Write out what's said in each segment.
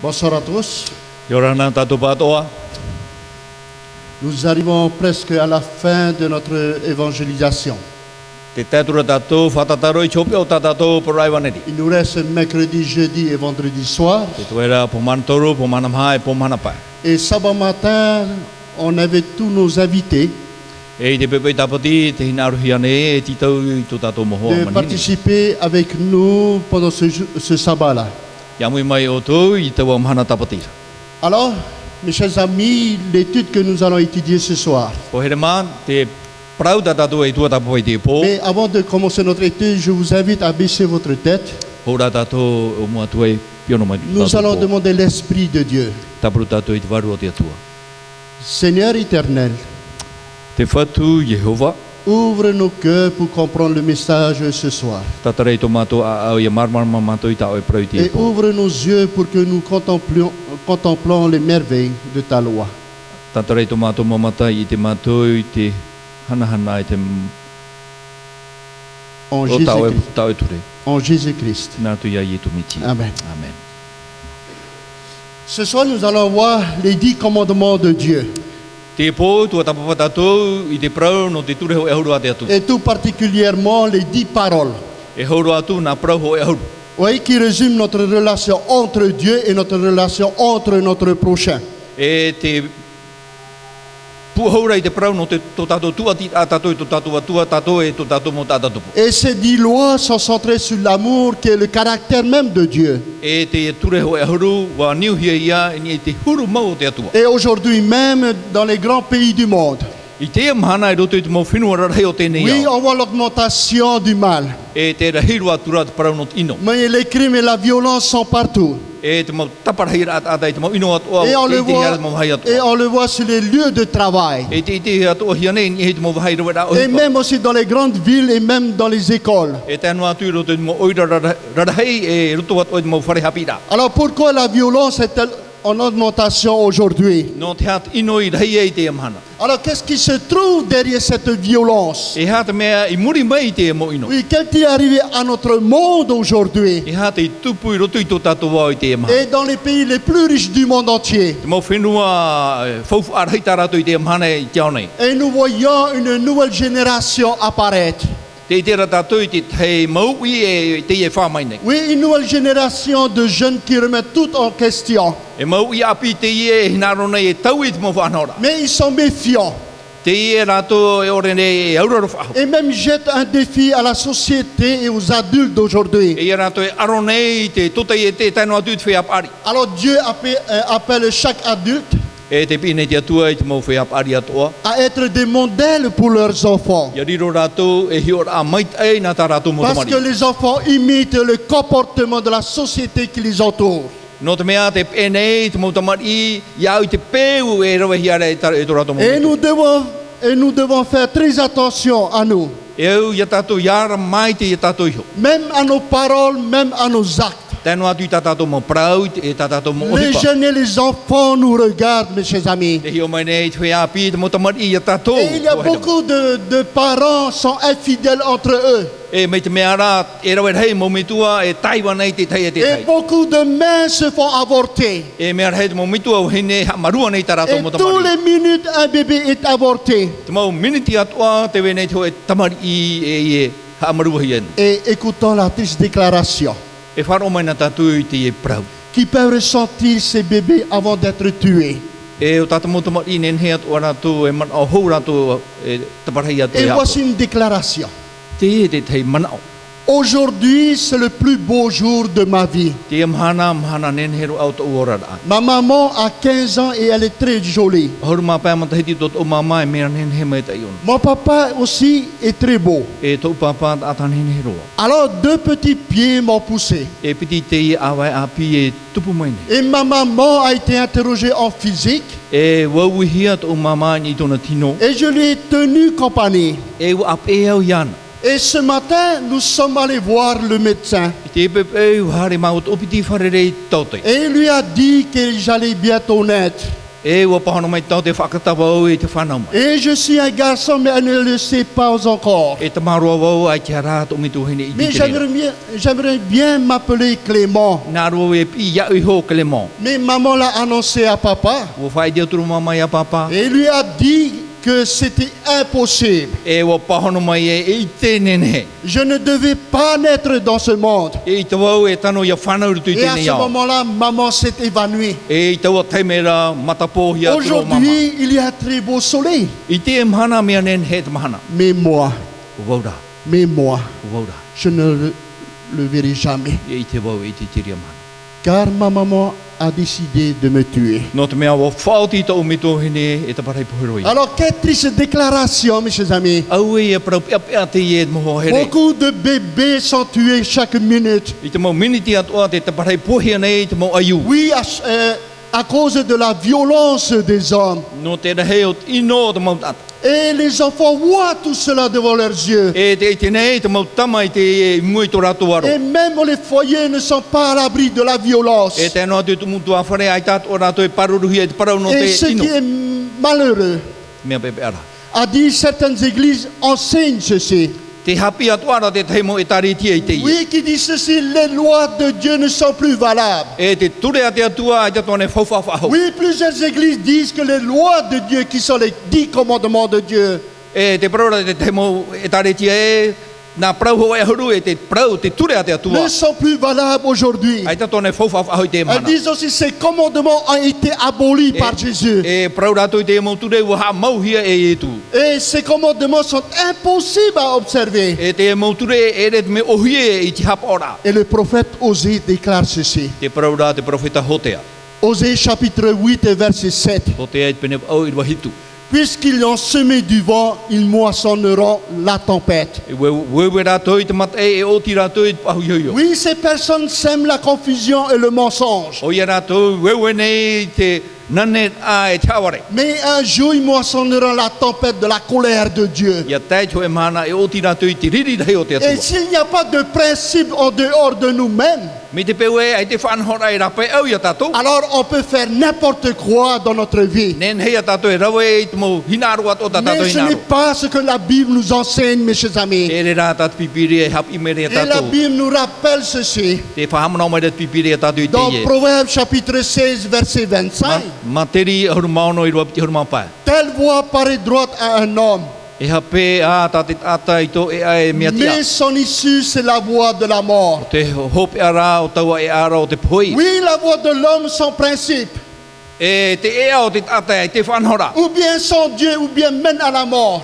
Bonsoir à tous. Yorana tatou patoa. Nous arrivons presque à la fin de notre évangélisation. Te tatura tatou whatataro I chope o tatou poraiwaneri. Il nous reste mercredi, jeudi et vendredi soir. Te tuera pomantoru, pomanamha e pomanapa. Et sabbat matin, on avait tous nos invités E te pepe tapoti te hinaru hiane e titau I tu tatou mohoa de manini. participer avec nous pendant ce sabbat-là. Yamui mai o tu I te wamhana tapoti. Alors, mes chers amis, l'étude que nous allons étudier ce soir. Ko here man te prau tatou e tua tapu i te po. Mais avant de commencer notre étude, je vous invite à baisser votre tête. Hora tatou o mua tu e piono mai. Nous allons demander l'Esprit de Dieu. Tapuru tatou I te varu o te atua. Seigneur éternel, Te whatu Yehova. ouvre nos cœurs pour comprendre le message ce soir. Tatarei to mato a au ia marmar mamato I tau e prau I te Et po. ouvre nos yeux pour que nous contemplons les merveilles de ta loi. Tatarei to mato mamata I te mato I te hana I te En o Jésus-Christ. tau e ture. En Jésus-Christ. Nā tu ia I tu miti. Amen. Amen. Ce soir, nous allons voir les 10 commandements de Dieu. Te po tua tapapa tatou I te prau no te ture ho e huru a te atu. Et tout particulièrement les 10 paroles. E huru atu nā prau ho e huru. Oui, qui résument notre relation entre Dieu et notre relation entre notre prochain. E te pu hura I te prau no te to tatou tua ti a tatou I to tatou atua tatou e to tatou mo tata tupu. Et ces 10 lois sont centrées sur l'amour qui est le caractère même de Dieu. E te ture ho e huru wa niu hia ia ni te huru mau o te atua. Et aujourd'hui même dans les grands pays du monde. I te mahana I roto I te mo whenua rarhei o tēnei Oui, au. on voit l'augmentation du mal. E te rahiru atura te prau no te ino. Mais les crimes et la violence sont partout. E te mau taparahei ata I te mau ino atua. Et on le E te hea voit, mau hai atua. et on le voit sur les lieux de travail. E te atua hia nei ni he te mau wahai rawa rao. Et même aussi dans les grandes villes et même dans les écoles. E tēnu atu I roto I te mau oira rarahei e roto atu I te mau whare hapira. Alors pourquoi la violence est-elle en augmentation aujourd'hui? No te hat ino I rei e I te amhana. Alors qu'est-ce qui se trouve derrière cette violence? E hata mea I muri mai I te mo ino. Oui, qu'est-ce qui est arrivé à notre monde aujourd'hui? E hata I tupu I roto I tō tātou wau I te amhana. Et dans les pays les plus riches du monde entier. Te mau whenua whaufu arhei tā rātou I te amhana I te aonei. Et nous voyons une nouvelle génération apparaître. Te I tera tātou I te hei mau I e te I e whāmai nei. Oui, une nouvelle génération de jeunes qui remettent tout en question. E mau I api te I e hinaro nei e tau I te mau whanora. Mais ils sont méfiants. Te I e rātou e ore nei e auraro whaho. Et même jettent un défi à la société et aux adultes d'aujourd'hui. E I rātou e aro nei te tota I e te taino atu I te wheapari. Alors Dieu appelle chaque adulte E te pine te atua I te mau wheapari atoa. à être des modèles pour leurs enfants. Ia riro rātou e hior a mait e nā tā rātou Parce que motamari. les enfants imitent le comportement de la société qui les entoure. No te mea te pene I te motamari iau I te peu e rawa hiara e tō rātou Et motamari. nous devons faire très attention à nous. E au ia tātou iara mai te ia tātou iho. Même à nos paroles, même à nos actes. Tēnu atu I tā tātou mo prau e tā tātou mo Les ohipa. jeunes et les enfants nous regardent, mes chers amis. Te hio mai nei te wheapi te motamari ia tātou. Et il y a beaucoup de parents qui sont infidèles entre eux. E mei te mea rā, e rawa hei momitua e taiwa nei te tai e te Et tai. beaucoup de mères se font avorter. E mea hei te momitua o hene marua nei tā rātou Et tous motamari. les minutes, un bébé est avorté. Te mau miniti atua te wenei te hoe tamari I e marua hi enu. Et écoutons la triste déclaration. E wharo mai na tātou I te e prau. Qui peuvent ressentir ces bébés avant d'être tués. E o tātou motamari nen hea atua rātou e man au hou rātou e taparhei atu Et e hapo. voici une déclaration. Te e te tei manao. Aujourd'hui, c'est le plus beau jour de ma vie. Te e mahana nen hero au ta uorara. Ma maman a 15 ans et elle est très jolie. Horu mā pēma tahiti tot o mama e mea nen he mai tai ona. Mon papa aussi est très beau. E tau pāpā ata nen heroa. Alors, 2 petits pieds m'ont poussé. E piti te I awai api e tupu mai nei. Et ma maman a été interrogée en physique. E wau hia tau mama ni tona tino. Et je lui ai tenu compagnie. E wa ap e au iana. Et ce matin, nous sommes allés voir le médecin. I te epe e hare maut opiti wharerei tautei. Et il lui a dit que j'allais bientôt naître. E ua pahono mai tau te whakatawa au e te whanau mai. Et je suis un garçon, mais elle ne le sait pas encore. E te marua wau ai te hara to mitu hine i Mais te rera. j'aimerais bien m'appeler Clément. Nā rua e pi iau i ho Clément. Mais maman l'a annoncé à papa. Ua whai dea turu mama ia papa. Et il lui a dit que c'était impossible. E ua pahono mai e i tēnene. Je ne devais pas naître dans ce monde. E i te wau e tano ia whanau rutu i Et à tēnei ce au. moment-là, maman s'est évanouie. E i taua taimera matapohi a turo mama. Aujourd'hui, il y a très beau soleil. I te e mahana mea nen he te mahana. Mais moi, U waura. je ne le verrai jamais. E i te wau i te tiria mahana. Car ma maman a décidé de me tuer. No te mea wa whaoti tau mito hine e te parai pohiroi. Alors, quelle triste déclaration, mes chers amis. Au e prau pia pia te e moho here. Beaucoup de bébés sont tués chaque minute. I te mau miniti atua te parai pohia nei te mau ayu. Oui, à cause de la violence des hommes. No te rahe o ino te mau tata. Et les enfants voient tout cela devant leurs yeux. E te nei te mau tama i te mui to rato aro. Et même les foyers ne sont pas à l'abri de la violence. E te anoa te tumutu a whare ai tato o rato e paruruhi e te parau no Et te ce ino. qui est malheureux, Mea pepe ara. a dit certaines églises enseignent ceci. Te hapi atuara te teimo e taritia i te ia. Oui, qui dit ceci, les lois de Dieu ne sont plus valables. E te ture a te atua ai te tone whauwhawhau. Oui, plusieurs églises disent que les lois de Dieu, qui sont les 10 commandements de Dieu, E te praura te teimo e taritia e nā prau hoa e huru e te prau te ture a te atua. ne sont plus valables aujourd'hui. Ai te tone whauwhawhau i te Elles mana. disent aussi que ces commandements ont été abolis par Jésus. E praura toi te mau ture ua ha mauhia e tu. Et ces commandements sont impossibles à observer. E te mau ture e re me ohie i te hapora. Et le prophète Osée déclare ceci. Te praura te profeta Hotea. Osée chapitre 8 et verset 7. Hotea i te pene au i wahitu. Puisqu'ils ont semé du vent, ils moissonneront la tempête. E wewe rātou i te mata e oti rātou i te pahu ioio. Oui, ces personnes sèment la confusion et le mensonge. O ia rātou wewe nei te nane a e taware. Mais un jour, ils moissonneront la tempête de la colère de Dieu. Ia tai tō e mana e oti rātou i te riri rei o te Et atua. s'il n'y a pas de principe en dehors de nous-mêmes, Mi te pewe ai te whanhora i rape au ia tātou. alors on peut faire n'importe quoi dans notre vie. Nen hei a tātou e rawe i te mau hinaru ato ta tātou Mais ce n'est hinaru. pas ce que la Bible nous enseigne, mes chers amis. E re rā tātou pipiri e hap i mere a Et la tātou. Bible nous rappelle ceci. Te whahamana o mai rāt pipiri a tātou i te Dans ie. Proverbe chapitre 16, verset 25, Ma teri huru maono i rua piti huru maopai. telle voie paraît droite à un homme, E hape a tāte ata i tō e ai mea tia. mais son issue, c'est la voie de la mort. Te hope ara o taua e ara o te poi. Oui, la voie de l'homme, son principe, E te ea o te tata e te whanhora. ou bien son Dieu, ou bien mène à la mort.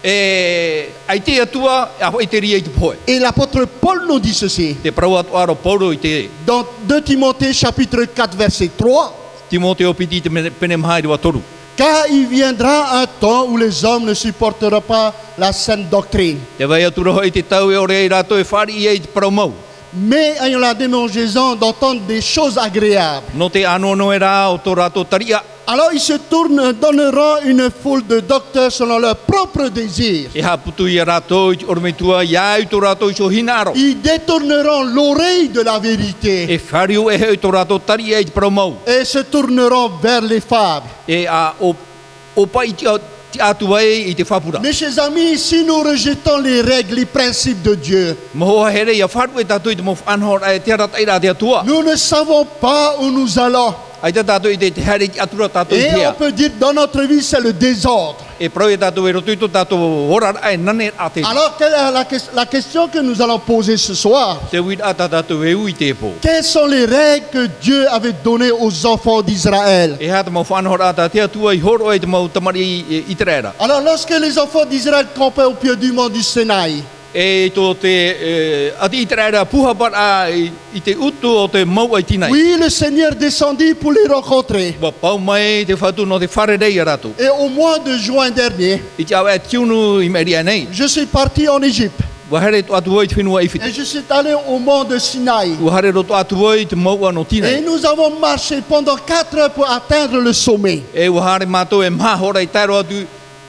E ai te atua a hoi te ria i te poi. Et l'apôtre Paul nous dit ceci. Te prau atu aro Paulo i te Dans 2 Timothée chapitre 4, verset 3, Timoteo piti te pene mahai rua toru. car il viendra un temps où les hommes ne supporteront pas la saine doctrine, Te vai atura hoi te tau e ore i rato e whari i e te prau mau. mais ayant la démangeaison d'entendre des choses agréables. No te anono e rā o tō rato taria. Alors ils se donneront une foule de docteurs selon leurs propres désirs. E haputu i a rato i te ormeitua iau tō rato i so hinaro. Ils détourneront l'oreille de la vérité E whariu e hoi tō rato taria i te prau mau. et se tourneront vers les fables. E a o pai te atua e i te whapura. Mes chers amis, si nous rejetons les règles, les principes de Dieu, Mohoa here i a wharu e tātou i te mo whanhora e te rata i rā te atua. nous ne savons pas où nous allons. Ai tā tātou i te here i te atura tātou i Et tea. on peut dire dans notre vie, c'est le désordre. E prau e tātou e roto i tō tātou hora ai nane a te. Alors, quelle est la question que nous allons poser ce soir? Te wit a tā tātou e ui te po. Quelles sont les règles que Dieu avait données aux enfants d'Israël? E hata mau whanhora a tā te atua i horo e te mau tamari i te rera. Alors, lorsque les enfants d'Israël campaient au pied du mont du Sinaï, E tō te ati i te rera puha para i te utu o te mau ai tinai. oui, le Seigneur descendit pour les rencontrer. Wa pau mai te whatu no te whare rei a ratu. Et au mois de juin dernier, I te awa e tiunu i meria nei. je suis parti en Égypte Wa here tō atu i te whenua i et whiti. je suis allé au mont de Sinaï. Wa here tō atu i te mau ano Et tinai. nous avons marché pendant 4 heures pour atteindre le sommet. E wa hare mātou e maha hora i tairo atu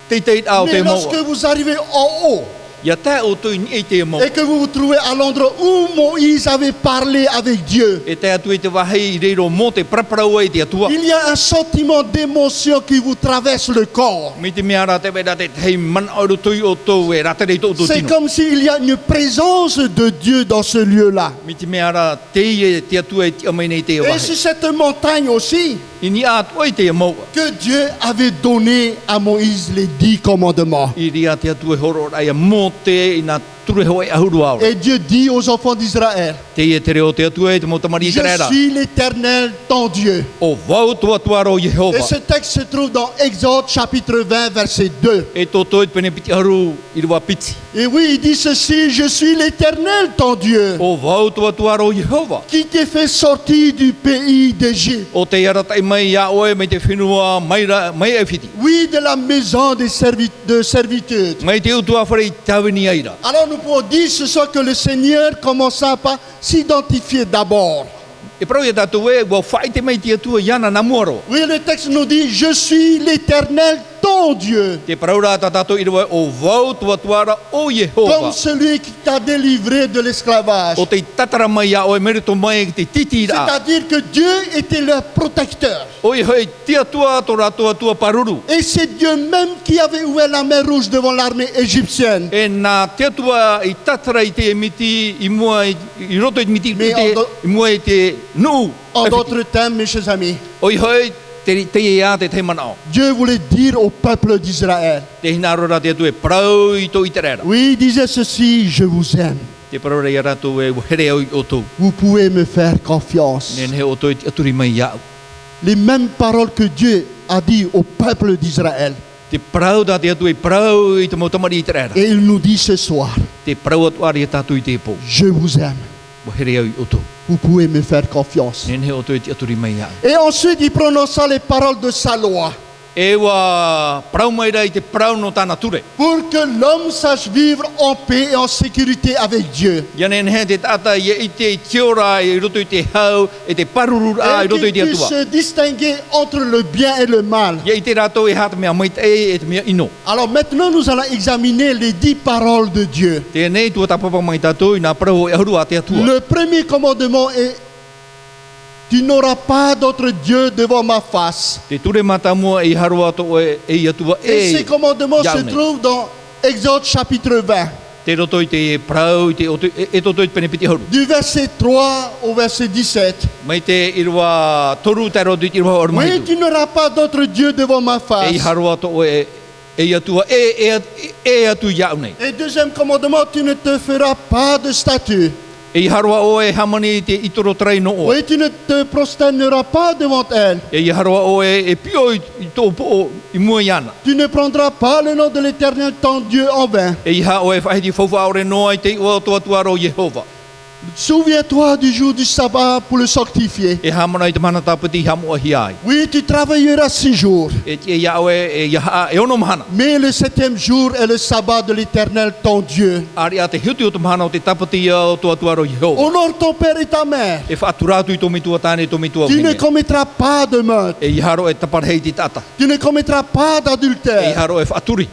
te teit ao te Mais mau. lorsque vous arrivez en haut, Ia tā o tui ni e te mo. et que vous vous trouvez à l'endroit où Moïse avait parlé avec Dieu. E te atu e te wahei i reiro mo te praparau e te atua. Il y a un sentiment d'émotion qui vous traverse le corps. Mi te mea rā te wera te hei man auru tui o tō e rata rei tō tō C'est tino. comme s'il y a une présence de Dieu dans ce lieu-là. Mi te mea rā te i e te atua e te amai nei te Et wahei. c'est cette montagne aussi I ni atua i te mo. que Dieu avait donné à Moïse les 10 commandements. I ria te atua e horo rai a mo te i nā ture hoa e ahuru aura. Et Dieu dit aux enfants d'Israël, Te i e te reo te atua e te mo tamari i te je rera. suis l'Éternel, ton Dieu. O vau tua tuaro Et Jehova. ce texte se trouve dans Exode chapitre 20, verset 2. E tō toi pene piti haru i rua piti. Et oui, il dit ceci, je suis l'Éternel, ton Dieu, O vau tua tuaro Jehova. qui t'ai fait sortir du pays d'Égypte. O te iaratai mai ia oe me te whenua mai e whiti. Oui, de la maison de servitude. Mai te utua whare i tawini aira. Alors nous pouvons dire ce soir que le Seigneur commença par s'identifier d'abord. E prau ia tātou e, wa whai te mai te atua iana na muaro. Oui, le texte nous dit, je suis l'Éternel, ton Dieu, Te prau rā tā tātou i rua o vau tua tuara o Jehova. comme celui qui t'a délivré de l'esclavage. O te tatara mai ia oe mere tō mai ki te titi rā. C'est-à-dire que Dieu était leur protecteur. O i hoi te atua tō rātua tua paruru. Et c'est Dieu même qui avait ouvert la mer Rouge devant l'armée égyptienne. E nā te atua i tatara i te emiti, i mua i roto i miti, Mais i mua i te nuu. En d'autres termes, mes chers amis, O i hoi te ia te te manao. Dieu voulait dire au peuple d'Israël, Te hinaro rā te atu e prau i tō i te rera. oui, il disait ceci, je vous aime. Te prau rei rātou e here au i o tō. Vous pouvez me faire confiance. Nen he o tō i te aturi mai iau. Les mêmes paroles que Dieu a dit au peuple d'Israël. Te prau tā te atu e prau i te mautamari i te rera. Et il nous dit ce soir, Te prau atu ari e tātou i te pō. je vous aime. Wa here au i o tō. Vous pouvez me faire confiance. Nen he o tō i te aturi mai iau. Et ensuite, il prononça les paroles de sa loi. E wa prau mai rai te prau no tāna ture. Pour que l'homme sache vivre en paix et en sécurité avec Dieu. Ia nen he te tata i te tiora i roto i te hau, e te paruru a i Et roto i qu'il te puisse atua. se distinguer entre le bien et le mal. Ia i te rātou e hata mea mai te e te mea ino. Alors maintenant, nous allons examiner les 10 paroles de Dieu. Tēnei tua tapapa mai tātou i nā prau e ahuru a te atua. Le premier commandement est, tu n'auras pas d'autre Dieu devant ma face. Te ture matamua i harua to e i atua Et ces e commandements se Yaune. trouvent dans Exode chapitre 20, te roto i te prau i te e toto i te penepiti haru. du verset 3 au verset 17. Mai te irua toru te roto i te irua Oui, ormaitu. tu n'auras pas d'autre Dieu devant ma E face. i harua to e i atua e atu iau nei. Et deuxième commandement, tu ne te feras pas de statue. E i harua o e hamani i te itoro trai no o. Oui, tu ne te prosterneras pas devant elle. E i harua o e pio i tō po i mua iana. Tu ne prendras pas le nom de l'Éternel ton Dieu en vain. E i ha o e whahiti faufa ore noa i te ua toa tuaro Jehova. Souviens-toi du jour du sabbat pour le sanctifier. E hamana i te mana tapati hamu ahi ai. Oui, tu travailleras 6 jours. E te ia o e ia e ono mahana. Mais le 7e jour est le sabbat de l'Éternel ton Dieu. Ari a te hiuti o te mahana o te tapati o toa tuaro Jehova. Honore ton père et ta mère. E whaaturatu i tō mitua tāne tō mitua Tu ne whinge. commettras pas de meurtre. E i haro e taparhei ti tata. Tu ne commettras pas E i d'adultère. haro e whaaturi.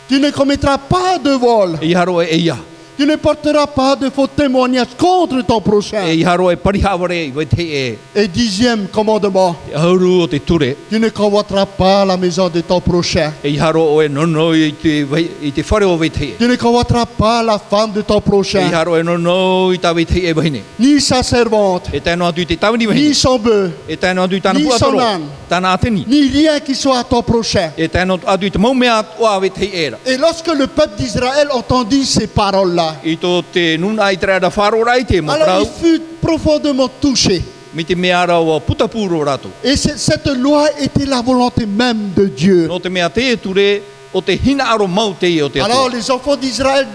Tu ne commettras pas de vol. E i haro e ia. Tu ne porteras pas de faux témoignages contre ton E prochain. i haro e parihaware i wai te e. Et 10e commandement, Te hauru o te ture. tu ne convoiteras pas la maison de ton prochain. E i haro o e nono i te whare o wai te e. Tu ne convoiteras pas la femme de ton E i prochain, haro e nono i tā wai te e wahine. ni sa servante, E tēnā atu i te tawini ni wahine. son bœuf, E tēnā atu i tāna Ni puatoro. sonan. Tāna ateni. ni rien qui soit à ton prochain. E tēnā atu i te maumea o wai te era. Et lorsque le peuple d'Israël entendit ces paroles-là, I tō te nuna i te rada wharo rai te mo alors prau. il fut profondément touché. Mi te mea rau o putapuro rato. Et cette loi était la volonté même de Dieu. No te mea te e ture o te hina aro mau te i o te Alors atua. les enfants d'Israël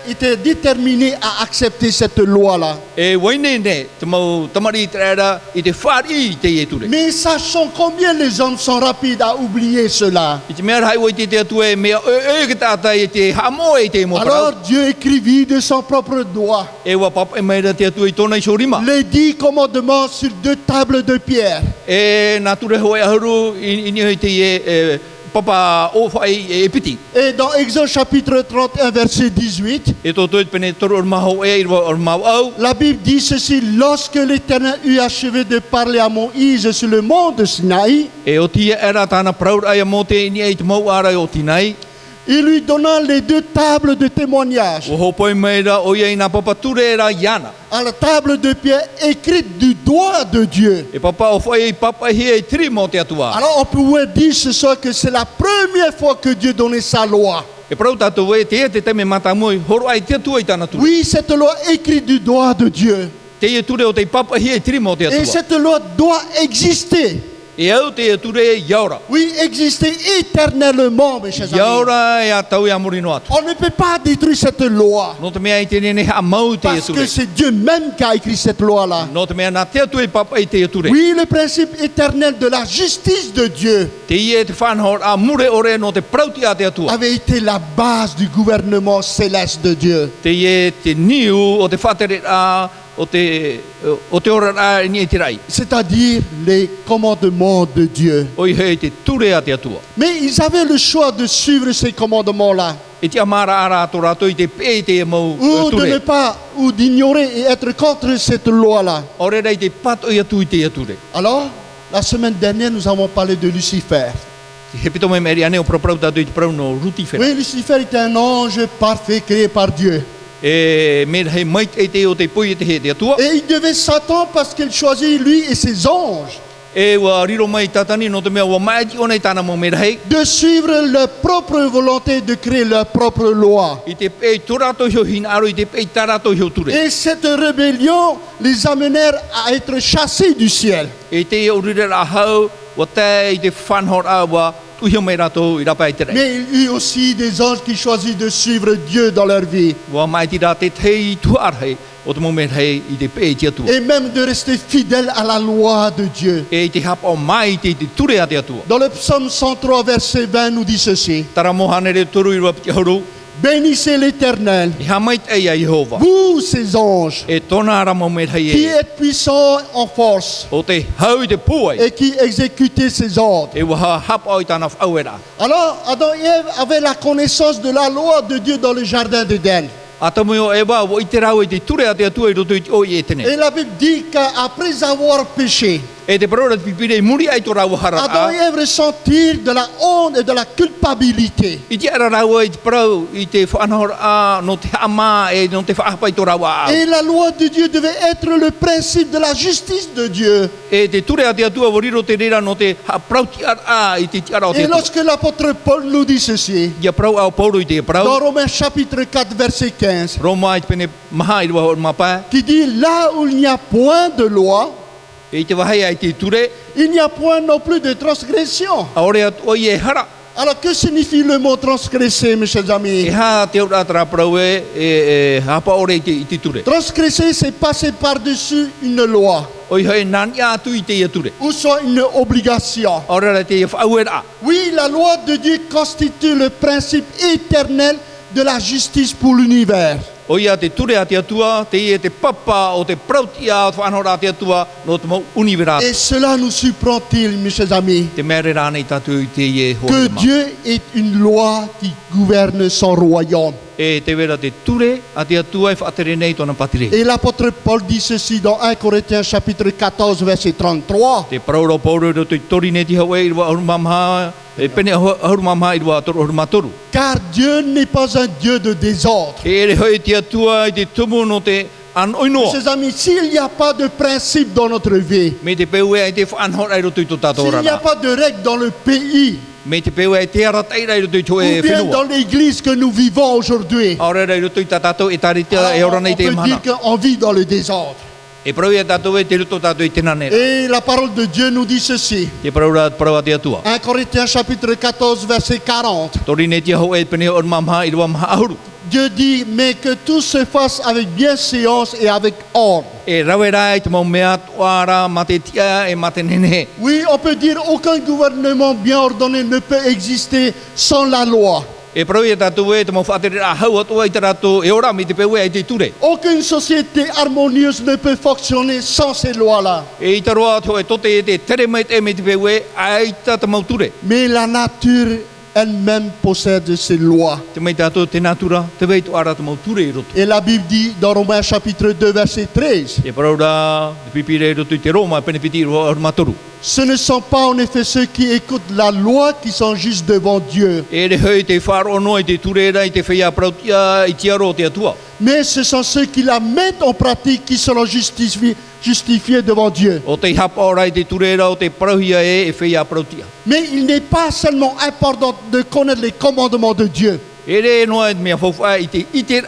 étaient déterminés à accepter cette loi-là. E waine ne, te mau tamari i te rada i te whari i te i e ture. Mais sachons combien les hommes sont rapides à oublier cela. I te mea rai o i te atua e mea e ke tātai e te hamo e te mo Alors parau. Dieu écrivit de son propre doigt E wa papa e meira te atua i tōna i sorima. les 10 commandements sur 2 tables de pierre. E nā ture hoe ahuru i ni hoi te e papa o whai e piti. Et dans Exode chapitre 31, verset 18, E tō tō pene toro o maho e irwa o mau au. la Bible dit ceci: lorsque l'Éternel eut achevé de parler à Moïse sur le mont de Sinaï, E o tia era tāna praur ai a mō te ini e te mau ara o tinai. il lui donna les deux tables de témoignage. O hopoi mai ra o iei nā papa ture e ra iana. À la table de pierre écrite du doigt de Dieu. E papa o whai e papa hi e tiri mō te atua. Alors on pourrait dire ce soir que c'est la première fois que Dieu donnait sa loi. E prau tātou e te teme matamoi, horo ai te atua i tāna ture. Oui, cette loi écrite du doigt de Dieu. Te e ture o te papa hi e tiri mō te Et atua. cette loi doit exister. E au te e ture e yaura. Oui, exister éternellement, mes chers amis. Yaura e a tau e amorino atu. On ne peut pas détruire cette loi. No te mea i te nene ha mau te e Parce que ture. c'est Dieu même qui a écrit cette loi-là. No te mea nā te atu e papa i te e ture. Oui, le principe éternel de la justice de Dieu Te i e te whanhor a mure ore no te prauti a te atua. avait été la base du gouvernement céleste de Dieu. Te i e te niu o te whatere a o te ora a ni e te rai. C'est-à-dire les commandements de Dieu. O i hei te ture a te atua. Mais ils avaient le choix de suivre ces commandements-là E te amara ara ato rato i te pe te e mau ou de ne ture. pas, ou d'ignorer et être contre cette loi-là. Ore rei te pato i atu i te e ture. Alors, la semaine dernière, nous avons parlé de Lucifer. He pito mai meri ane o praprau tatu i te prau no ruti whera. Oui, Lucifer est un ange parfait créé par Dieu. E me hei mait e te o te pui e te he te atua. Et il devait Satan parce qu'il choisit lui et ses anges E wa riro mai tatani no te mea wa mai ti ona i tāna mo mera hei. de suivre leur propre volonté de créer leur propre loi. I te pe turato hio hina aro i te pe tarato hio ture. Et cette rébellion les amenèrent à être chassés du ciel. E te o rire a hau wa te i te whanhor a wa tuhio mai rato i rapa i te rei. Mais il y eut aussi des anges qui choisissent de suivre Dieu dans leur vie. Wa mai ti rā te tei tuar hei o te mo mera hei i te pe i te atua. Et même de rester fidèles à la loi de Dieu. E te hapa o mai te ture a te atua. Dans le psaume 103, verset 20, nous dit ceci: Tara mohane re toru i rua piti hauru. bénissez l'Éternel, I hamait e a Jehova. vous ses anges, E tona ara mo mera hei qui e. êtes puissants en force O te hau i te puai. et qui exécutez ses ordres. E waha hapa o i tāna whauera. Alors, Adam et Ève avaient la connaissance de la loi de Dieu dans le jardin d'Éden. A tamu o e wa i te rau i te ture a te atua i roto i te o i e tene. Et la Bible dit qu'après avoir péché, E te parora te pipire i muri ai to rau hara Adam et a. Ève ressentirent de la honte et de la culpabilité. I te ara rau i te parau i te whanahora a no te ama e no te whaapa i to rau a. Et la loi de Dieu devait être le principe de la justice de Dieu. E te ture a te atua wariro te rera no te prauti a i te tiara o te Et atua. lorsque l'apôtre Paul nous dit ceci, Ia prau au pauro i te dans prau. Romains chapitre 4, verset 15, Roma i te pene maha i rua o mapa. qui dit, là où il n'y a point de loi, E i te wahai ai te ture. il n'y a point non plus de transgression. A ore atu o i e hara. Alors que signifie le mot transgresser, mes chers E amis? ha te ora tara prau e hapa ore i te ture. Transgresser, c'est passer par-dessus une loi, O i hoi nani atu i te ia ture. ou soit une obligation. Ora te whauera. Oui, la loi de Dieu constitue le principe éternel de la justice pour l'univers. O ia te ture a te atua, te i e te papa o te prauti a whanhora a te atua no te mau univerata. Et cela nous surprend-il, mes chers amis, Te mere rāne i tatu i te i e que hoi ma. Dieu est une loi qui gouverne son royaume. E te vera te ture a te atua e whaatere nei tona patire. Et l'apôtre Paul dit ceci dans 1 Corinthiens chapitre 14, verset 33. Te prauro pauro ro te tori ne ti hawe i rua ahurumamha, e pene ahurumamha i rua ahurumatoru. Car Dieu n'est pas un Dieu de désordre. E ere hoi te atua i te tumu no te anoinoa. Chers amis, s'il n'y a pas de principe dans notre vie, Me te peue ai te whanhora i roto i to tātou s'il n'y a rana. pas de règles dans le pays, Me te peue ai te ara teira i roto i to ou e bien dans whenua. l'église que nous vivons aujourd'hui, Aore i roto i tā tātou e tari te alors e ora on nei te peut mana. dire qu'on vit dans le désordre. E prau e tātou e te roto tātou i tēnā nera. Et la parole de Dieu nous dit ceci. Te prau a te atua. 1 Corinthiens chapitre 14, verset 40. Tori ne te hau e pene o mamha i rua maha ahuru. Dieu dit, mais que tout se fasse avec bienséance et avec ordre. E rawera i te mau mea tuara ma te tia e ma te nene. Oui, on peut dire aucun gouvernement bien ordonné ne peut exister sans la loi. E prau e tātou e te mau whaatere a hau atua i te rato e ora mi te pewe ai te ture. Aucune société harmonieuse ne peut fonctionner sans ces lois-là. E i te roa ato e tote e te tere mai te me te pewe ai ta te mau ture. Mais la nature elle-même possède ces lois. Te mai tātou te natura, te vei tu ara te mau ture i roto. Et la Bible dit dans Romains chapitre 2 verset 13, E prau rā, te pipire i roto i te Roma, penepiti roa matoru. ce ne sont pas en effet ceux qui écoutent la loi qui sont justes devant Dieu, E re hei te wharo no i te ture ra i te whea prautia i te aro te atua. mais ce sont ceux qui la mettent en pratique qui seront justifiés devant Dieu. O te hapa ora i te ture ra o te prauhia e whea prautia. Mais il n'est pas seulement important de connaître les commandements de Dieu, E re noa e mea whauwha i te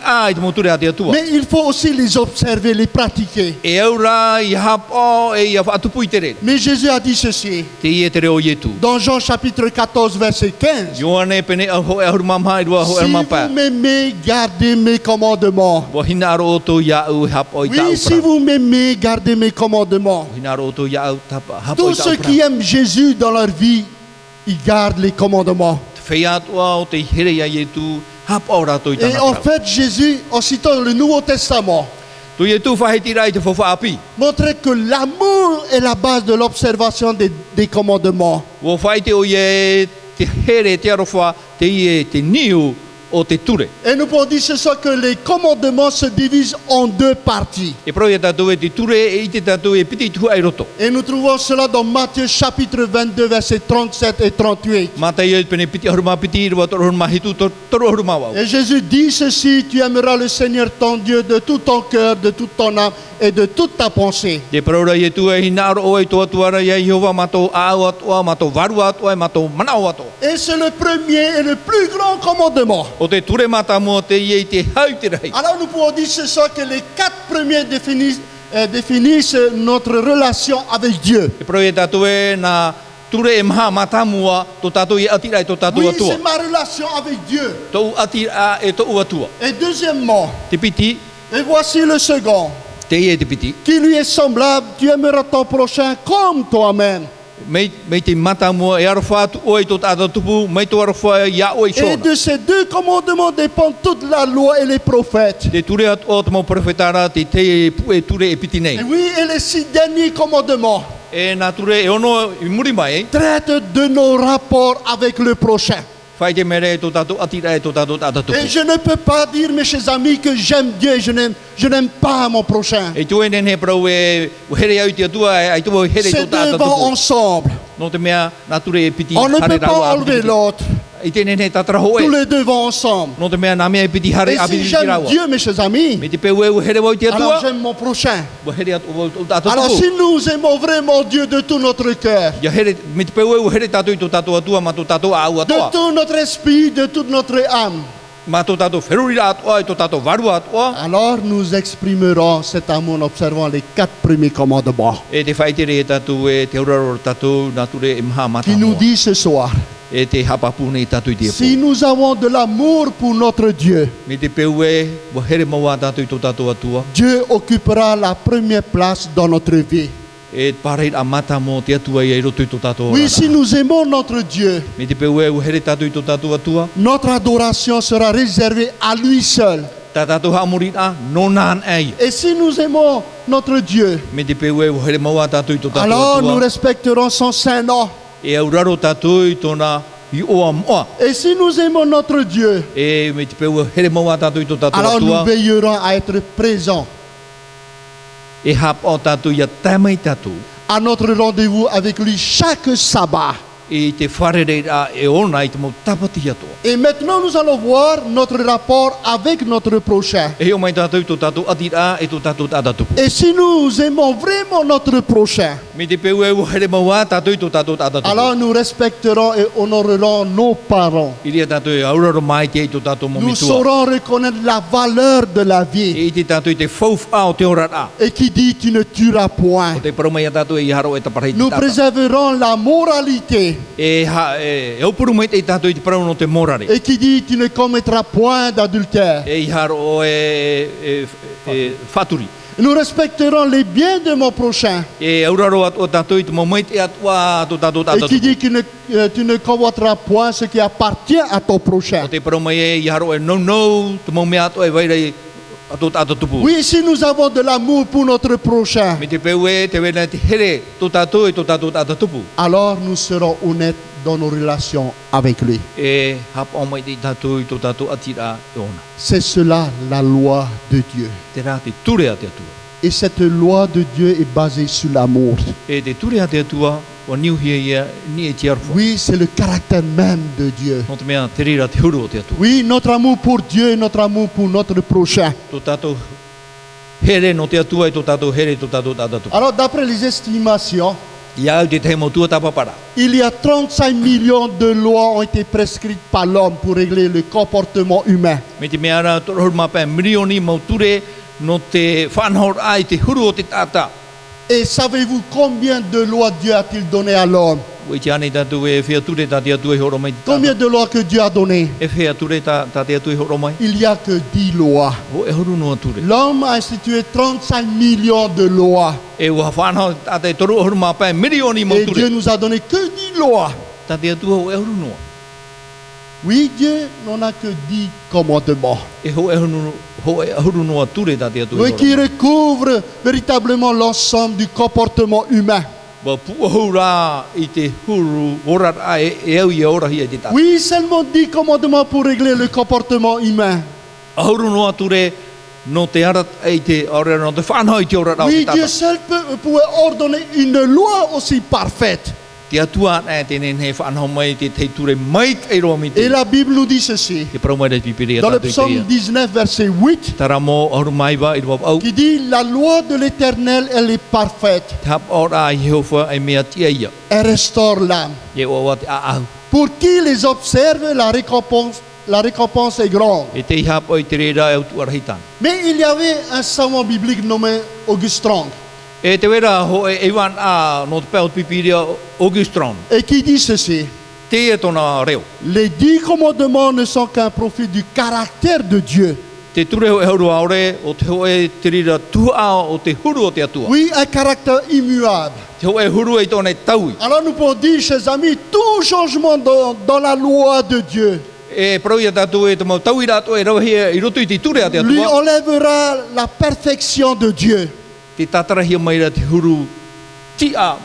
a i te moture a te atua. mais il faut aussi les observer, les pratiquer. E au rā i hapa e i whaatupu i te re. Mais Jésus a dit ceci, Te i e te reo ietu. dans Jean chapitre 14 verset 15, Ioane pene au ho e ahuru mamha i rua ho e si mapa. vous m'aimez, gardez mes commandements. Wa hina aro o tō ia au hapa o i ta Oui, si upra. vous m'aimez, gardez mes commandements. Hina aro o tō ia au hapa o Tous i ta ceux upra. qui aiment Jésus dans leur vie, ils gardent les commandements. Whea atua o te here ia ietu hapa o rato i Et tana en pra. fait, Jésus, en citant le Nouveau Testament, Tu ietu whahiti rai te whawha api. montrait que l'amour est la base de l'observation des commandements. Wo whaite o ie te here te arofa te ie te niu o te ture. Et nous pouvons dire ce soir que les commandements se divisent en deux parties. E pro ia tātou e te ture e i te tātou e piti tu ai roto. Et nous trouvons cela dans Matthieu chapitre 22, versets 37 et 38. Mata ia pene piti ahuruma piti rua toro ahuruma hitu toro ahuruma wau. Et Jésus dit ceci, tu aimeras le Seigneur ton Dieu de tout ton cœur, de toute ton âme et de toute ta pensée. Te praura ia tu e hina aro o e toa tuara ia Jehova matou au atua, matou varu atua, matou manau atua. Et c'est le premier et le plus grand commandement. O te ture mata mo te ia i te hau te rai. Alors nous pouvons dire ce soir que les 4 premiers définissent notre relation avec Dieu. E pro ia tātou e na ture e maha mata mua tō tātou i atira e tō tātou Oui, atua. c'est ma relation avec Dieu. Tō atira e tō atua. Et deuxièmement, Te piti, et voici le second, te ia te piti. qui lui est semblable, tu aimeras ton prochain comme toi-même. Mei te mata mua e arofa atu oi tō tātou tupu, mei tō arofa ia oi Et sona. de ces deux commandements dépendent toute la loi et les prophètes. Te ture atu o te mau profetara, te e ture e piti nei. Et oui, et les 6 derniers commandements E nā ture e ono i muri mai, traitent de nos rapports avec le prochain. whai te mere e tō tātou atira e tō tātou tātou Et tupu. je ne peux pas dire, mes chers amis, que j'aime Dieu et je n'aime pas mon prochain. E tu e nene prau e here au te atua, ai tu e here Ces tō deux tātou vont tupu. ensemble. No te mea, nā ture e piti On ne hare peut pas rawa. enlever l'autre. I te nene tatara hoe. Tous les deux vont ensemble. No te mea, nā mea e piti hare Et si abiti j'aime rawa. Dieu, mes chers amis, Me te peu e here au te alors atua, j'aime mon prochain. wa here atu o tātou Alors tupu. si nous aimons vraiment Dieu de tout notre cœur, Ia here, me te peu e here tātou i tō tātou atua, ma tō tātou au de atua. tout notre esprit, de toute notre âme, Ma tō tātou wherurira atua, e tō tātou varu atua. alors nous exprimerons cet amour en observant les 4 premiers commandements E te whaitere e tātou e te auraro tātou, nā ture e maha mata qui nous mua. dit ce soir, E te hapapune i tātou i te si apu. nous avons de l'amour pour notre Dieu, Me te peu e, wa here maua tātou i tō tātou atua. Dieu occupera la première place dans notre vie. E pareit a mata mo te atua i e roto i tō tātou Oui, orana. si nous aimons notre Dieu, Me te peu e, wa here tātou i tō tātou atua. notre adoration sera réservée à lui seul. Tā tātou haamurina, no nān ei. Et si nous aimons notre Dieu, Me te peu e, wa here maua tātou i tō tātou alors nous atua. respecterons son saint nom. E auraro tātou i tōna i oa moa. Et si nous aimons notre Dieu, E me te peu e, here maua tātou i tō tātou alors nous atua. veillerons à être présents E hap o tātou i a tamai tātou. à notre rendez-vous avec lui chaque sabbat. I te wharereira e ona i te mau tapati atua. Et maintenant, nous allons voir notre rapport avec notre prochain. E o mai tātou i tō tātou atira e tō tātou tātatupu. Et si nous aimons vraiment notre prochain, Me te peu e uhere maua tātou i tō tātou tātatupu. alors nous respecterons et honorerons nos parents. I ria tātou e auraro mai te i tō tātou Nous momitua. saurons reconnaître la valeur de la E vie. i te tātou i te whauwha o te orara. Et qui dit tu ne tueras point. O te paromai a tātou e i haro e taparei Nous te tata. préserverons la moralité. E aupuru mai te i tātou i te parau no te morare. Et qui dit tu ne commettras point d'adultère. E i haro o e whaturi. Nous respecterons les biens de mon prochain. E auraro atu o tātou i te maumait e atua tō tātou Et tātou qui tupu. dit que tu ne convoiteras point ce qui appartient à ton prochain. O te parau mai e i haro e nou, te maumea atua e vairei ato tātou tupu. Oui, si nous avons de l'amour pour notre prochain, Me te peu e te wena te here tō tātou e tō tātou tātou tupu. alors nous serons honnêtes dans nos relations avec lui. E hapa o mai te tātou i tō tātou atira e ona. C'est cela la loi de Dieu. Te rā te ture a te atua. Et cette loi de Dieu est basée sur l'amour. E te ture a te atua o niuhia ia ni e te arwha. Oui, c'est le caractère même de Dieu. No te mea te rira te huru o te atua. Oui, notre amour pour Dieu et notre amour pour notre prochain. Tō tātou here no te atua e tō tātou here tō tātou tātou tupu. Alors, d'après les estimations, Ia au te te mo tua tapapara. il y a 35 millions de lois ont été prescrites par l'homme pour régler le comportement humain. Me te mea rā tō huru mapa milioni mau ture no te whanhor ai te huru o te tata. Et savez-vous combien de lois Dieu a-t-il donné à l'homme? Ui te ane tātou e whea ture tā te atu e horo mai te tata. Combien de lois que Dieu a données? E whea ture tā te atu e horo mai. Il n'y a que 10 lois. O e huru noa ture. L'homme a institué 35 millions de lois. E ua whanhor tā te toru huru mapa milioni mau Et Dieu ture. nous a donné que 10 lois. Tā te atu ho e huru noa. Oui, Dieu n'en a que 10 commandements. E ho e huru noa ture tā te atu e Oui, horo qui mai. recouvre véritablement l'ensemble du comportement humain. Wa puahu rā i te huru ora ai e au i ora hia te tata. Oui, seulement 10 commandements pour régler le comportement humain. A huru noa ture no te arat ai te ora no te whanhau i te ora rau Oui, te Dieu tata. seul pouvait ordonner une loi aussi parfaite. Te atua e tēnen he whanhau mai te ture mai kei roa mi te. Et la Bible nous dit ceci. Te parau mai rei pipiri a Dans le tātou i te psaume ia. 19, verset 8, Tara mō ahuru mai wa i rua au. qui dit, la loi de l'Éternel, elle est parfaite. Te hap ora i Jehova ai mea tia ia. Elle restaure l'âme. Ye oa te aau. Pour qui les observe, la récompense est grande. E te hap oi te reira e utu arahitan. Mais il y avait un savant biblique nommé Auguste Strong, E te wera ho e ewan a no te pēo pipiri a Augustron. et qui dit ceci. Te e tona reo. Les 10 commandements ne sont qu'un profit du caractère de Dieu. Te ture ho e hauru aore o te ho e te rira tua o te huru o te atua. Oui, un caractère immuable. Te ho e huru e tōne taui. Alors nous pouvons dire, chers amis, tout changement dans la loi de Dieu E parau ia tātou e te mau taui rātou e rauhia i roto i te ture a te lui atua. enlèvera la perfection de Dieu. Te tatarahia mai ra te huru tia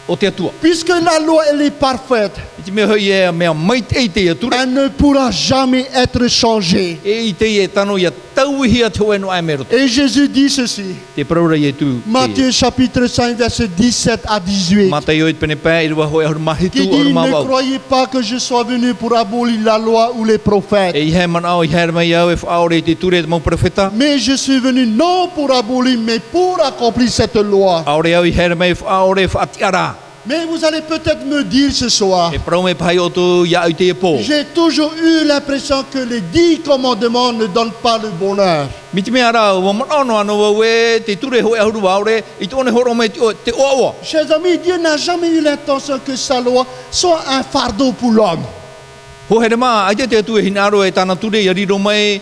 o te atua. Puisque la loi, elle est parfaite, I te mea hoi e mea mai te e te atura. elle ne pourra jamais être changée. E i te e tano ia tauhia te hoe no ai me roto. Et Jésus dit ceci, Te paraura i e tu. Matthieu chapitre 5, verset 17 à 18, Matai o i te pene pē i rua hoe ahuru mahitu qui ahuru dit, ne mawau. croyez pas que je sois venu pour abolir la loi ou les prophètes, E i he manao i here mai au e whaore i te ture te mau profeta. mais je suis venu non pour abolir, mais pour accomplir cette loi. Aore au i here mai whaore e whaatiara. Mais vous allez peut-être me dire ce soir, E parau me pai o tu ia au te e pō. j'ai toujours eu l'impression que les 10 commandements ne donnent pas le bonheur. Mi te mea rau, wa manono ano wa we te ture hoe ahuru waore, i tōne horo mai te oawa. Chers amis, Dieu n'a jamais eu l'intention que sa loi soit un fardeau pour l'homme. Ho here mā, ai te atu e hinaro e tāna ture i riro mai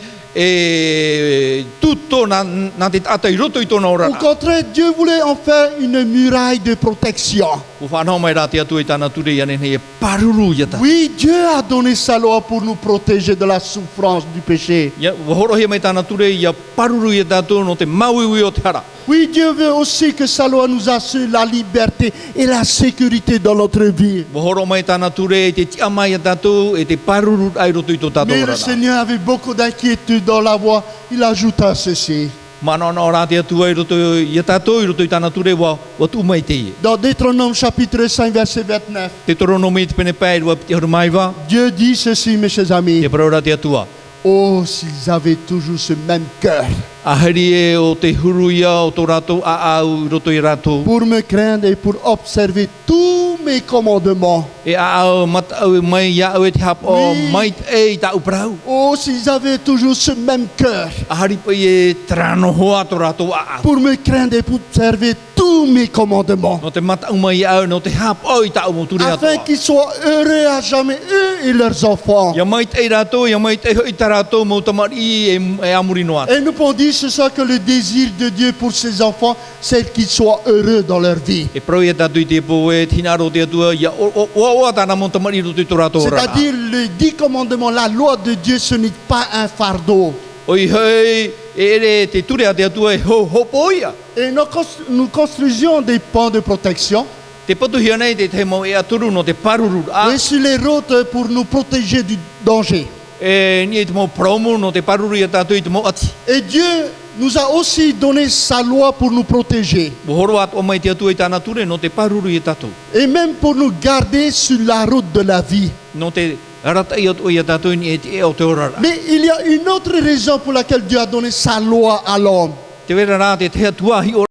e tuto nā te tata i roto i tōna ora. Au contraire, Dieu voulait en faire une muraille de protection. Ko whanau mai rā te atu e tāna ture i ane e paruru i ata. Oui, Dieu a donné sa loi pour nous protéger de la souffrance du péché. Ia, wa horo hia mai tāna ture i a paruru i tātou no te mauiwi o te hara. Oui, Dieu veut aussi que sa loi nous assure la liberté et la sécurité dans notre vie. Wa horo mai tāna ture e te tia mai a tātou e te paruru ai roto i tō tātou Mais le ora. Seigneur avait beaucoup d'inquiétude dans la voie. Il ajouta ceci. Manono rā te atu ai roto i a tātou i roto i tāna ture wa tu mai te i. Dans Deutéronome chapitre 5, verset 29, Te toronomi i te pene pēi rua piti haru mai wa. Dieu dit ceci, mes chers amis. Te parau rā te atua. Oh, s'ils avaient toujours ce même cœur Ahari e o te huru ia o tō rātou a au roto i rātou. pour me craindre et pour observer tous mes commandements. E a au mata au mai ia au e te hap o Oui. mai e i tā uprau. Oh, s'ils avaient toujours ce même cœur Ahari pai e trano hoa tō rātou a au. pour me craindre et pour observer tous mes commandements, no te mata umai au no te hap oi ta mo tu afin qu'ils soient heureux à jamais, eux et leurs enfants. ya mai te rato ya mai te hoi tarato mo tamari e amuri no Et nous pouvons dire ce soir que le désir de Dieu pour ses enfants, c'est qu'ils soient heureux dans leur vie. e pro ia tatu i te po e tinaro te atua ya o tana mo tamari ru te rato ra C'est-à-dire, les 10 commandements, la loi de Dieu, ce n'est pas un fardeau. oi hei e re te ture te atua e ho poia Et nous construisions des ponts de protection, te potu hia nei te mo e aturu no te paruru a et sur les routes pour nous protéger du danger. e ni te mo promo no te paruru ia tatu i te mo ati Et Dieu nous a aussi donné sa loi pour nous protéger, mo horo at o mai te atua i tana ture no te paruru ia tatu et même pour nous garder sur la route de la vie. no te rata i atua ia tatu ni e te e o te ora Mais il y a une autre raison pour laquelle Dieu a donné sa loi à l'homme. te vera rā te atua hi o